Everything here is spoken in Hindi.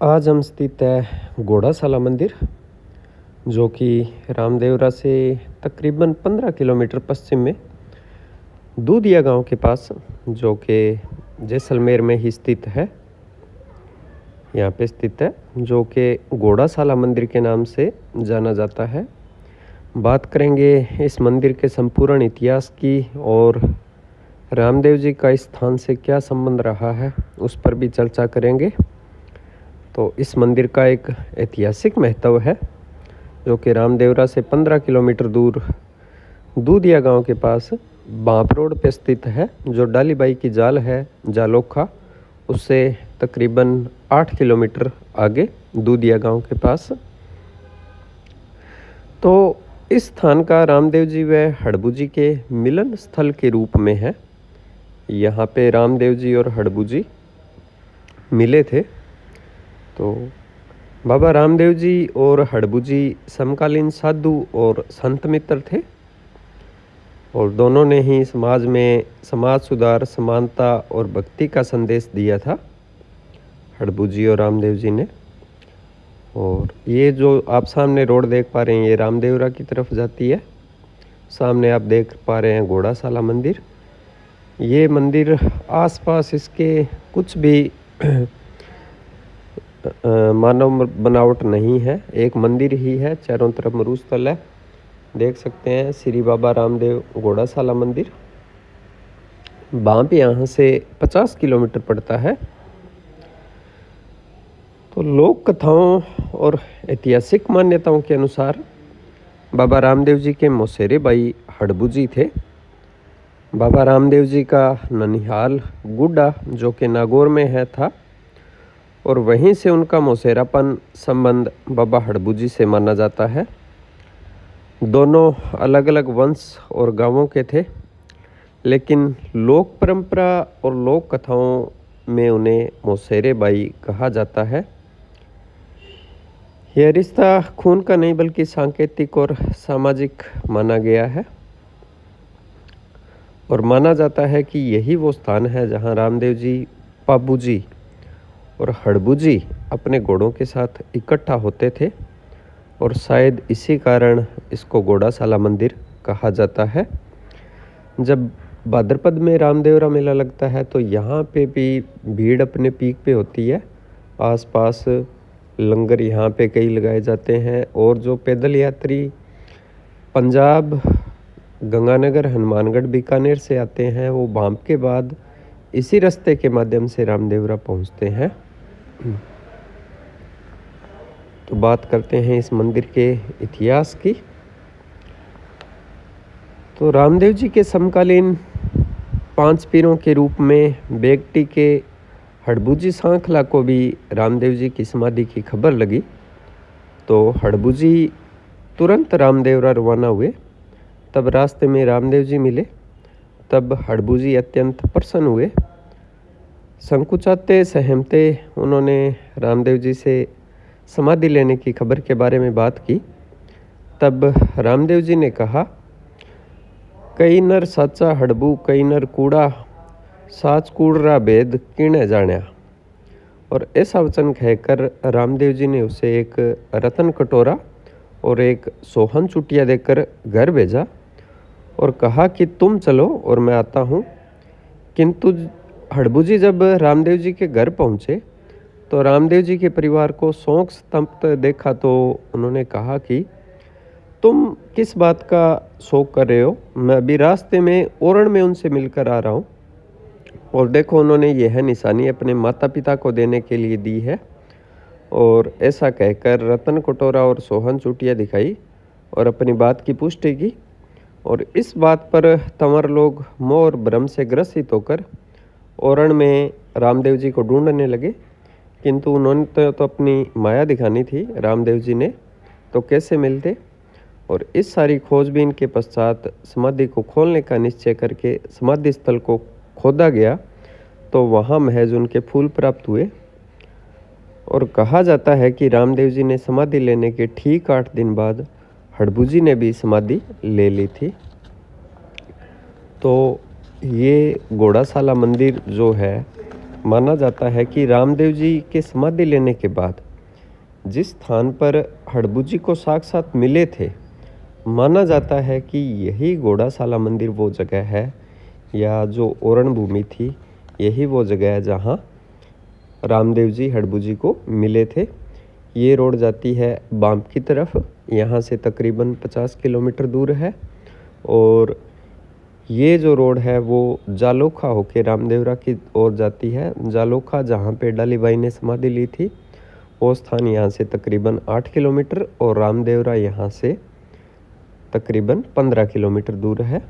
आज हम स्थित है घोड़ाशाला मंदिर, जो कि रामदेवरा से तकरीबन 15 किलोमीटर पश्चिम में दूधिया गांव के पास, जो कि जैसलमेर में ही स्थित है, यहाँ पे स्थित है, जो कि घोड़ाशाला मंदिर के नाम से जाना जाता है। बात करेंगे इस मंदिर के संपूर्ण इतिहास की और रामदेव जी का इस स्थान से क्या संबंध रहा है, उस पर भी चर्चा करेंगे। तो इस मंदिर का एक ऐतिहासिक महत्व है, जो कि रामदेवरा से 15 किलोमीटर दूर दूधिया गांव के पास बांप रोड पे स्थित है, जो डालीबाई की जाल है जालोखा, उससे तकरीबन 8 किलोमीटर आगे दूधिया गांव के पास। तो इस स्थान का रामदेव जी व हड़बू जी के मिलन स्थल के रूप में है। यहाँ पे रामदेव जी और हड़बू जी मिले थे। तो बाबा रामदेव जी और हड़बू जी समकालीन साधु और संत मित्र थे, और दोनों ने ही समाज में समाज सुधार, समानता और भक्ति का संदेश दिया था, हड़बू जी और रामदेव जी ने। और ये जो आप सामने रोड देख पा रहे हैं, ये रामदेवरा की तरफ जाती है। सामने आप देख पा रहे हैं घोड़ाशाला मंदिर। ये मंदिर आसपास इसके कुछ भी मानव बनावट नहीं है, एक मंदिर ही है, चारों तरफ मरुस्थल है। देख सकते हैं श्री बाबा रामदेव घोड़ाशाला मंदिर। बांप यहाँ से 50 किलोमीटर पड़ता है। तो लोक कथाओं और ऐतिहासिक मान्यताओं के अनुसार बाबा रामदेव जी के मौसेरे भाई हड़बू जी थे। बाबा रामदेव जी का ननिहाल गुड्डा, जो कि नागौर में है, था, और वहीं से उनका मौसेरापन संबंध बाबा हड़बू जी से माना जाता है। दोनों अलग अलग वंश और गांवों के थे, लेकिन लोक परंपरा और लोक कथाओं में उन्हें मौसेरे भाई कहा जाता है। यह रिश्ता खून का नहीं बल्कि सांकेतिक और सामाजिक माना गया है, और माना जाता है कि यही वो स्थान है जहां रामदेव जी, पाबू जी और हड़बू जी अपने घोड़ों के साथ इकट्ठा होते थे, और शायद इसी कारण इसको घोड़ाशाला मंदिर कहा जाता है। जब भाद्रपद में रामदेवरा मेला लगता है तो यहाँ पे भी भीड़ अपने पीक पे होती है। आसपास लंगर यहाँ पे कई लगाए जाते हैं, और जो पैदल यात्री पंजाब, गंगानगर, हनुमानगढ़, बीकानेर से आते हैं, वो बांप के बाद इसी रास्ते के माध्यम से रामदेवरा पहुँचते हैं। तो बात करते हैं इस मंदिर के इतिहास की। तो रामदेव जी के समकालीन 5 पीरों के रूप में बेगटी के हड़बू जी सांखला को भी रामदेव जी की समाधि की खबर लगी, तो हड़बू जी तुरंत रामदेवरा रवाना हुए। तब रास्ते में रामदेव जी मिले। तब हड़बू जी अत्यंत प्रसन्न हुए। संकुचाते सहमते उन्होंने रामदेव जी से समाधि लेने की खबर के बारे में बात की। तब रामदेव जी ने कहा, कई नर साचा हड़बू कई नर कूड़ा, साच कूड़ा भेद किणे जाण्या। और ऐसा वचन कहकर रामदेव जी ने उसे एक रतन कटोरा और एक सोहन चुटिया देकर घर भेजा, और कहा कि तुम चलो और मैं आता हूँ। किंतु हड़बू जी जब रामदेव जी के घर पहुँचे तो रामदेव जी के परिवार को शोक संतप्त देखा, तो उन्होंने कहा कि तुम किस बात का शोक कर रहे हो, मैं अभी रास्ते में ओरण में उनसे मिलकर आ रहा हूँ। और देखो, उन्होंने यह निशानी अपने माता पिता को देने के लिए दी है। और ऐसा कहकर रतन कटोरा और सोहन चुटिया दिखाई और अपनी बात की पुष्टि की। और इस बात पर तंवर लोग मोह और भ्रम से ग्रसित होकर ओरण में रामदेव जी को ढूंढने लगे, किंतु उन्होंने तो अपनी माया दिखानी थी रामदेव जी ने, तो कैसे मिलते। और इस सारी खोजबीन के पश्चात समाधि को खोलने का निश्चय करके समाधि स्थल को खोदा गया, तो वहाँ महज उनके फूल प्राप्त हुए। और कहा जाता है कि रामदेव जी ने समाधि लेने के ठीक 8 दिन बाद हड़बू जी ने भी समाधि ले ली थी। तो ये घोड़ाशाला मंदिर जो है माना जाता है कि रामदेव जी के समाधि लेने के बाद जिस स्थान पर हड़बू जी को साक्षात मिले थे, माना जाता है कि यही घोड़ाशाला मंदिर वो जगह है, या जो ओरण भूमि थी यही वो जगह है जहाँ रामदेव जी हड़बू जी को मिले थे। ये रोड जाती है बांप की तरफ, यहाँ से तकरीबन 50 किलोमीटर दूर है। और ये जो रोड है वो जालोखा होके रामदेवरा की ओर जाती है। जालोखा जहाँ पे डालीबाई ने समाधि ली थी, वो स्थान यहाँ से तकरीबन 8 किलोमीटर और रामदेवरा यहाँ से तकरीबन 15 किलोमीटर दूर है।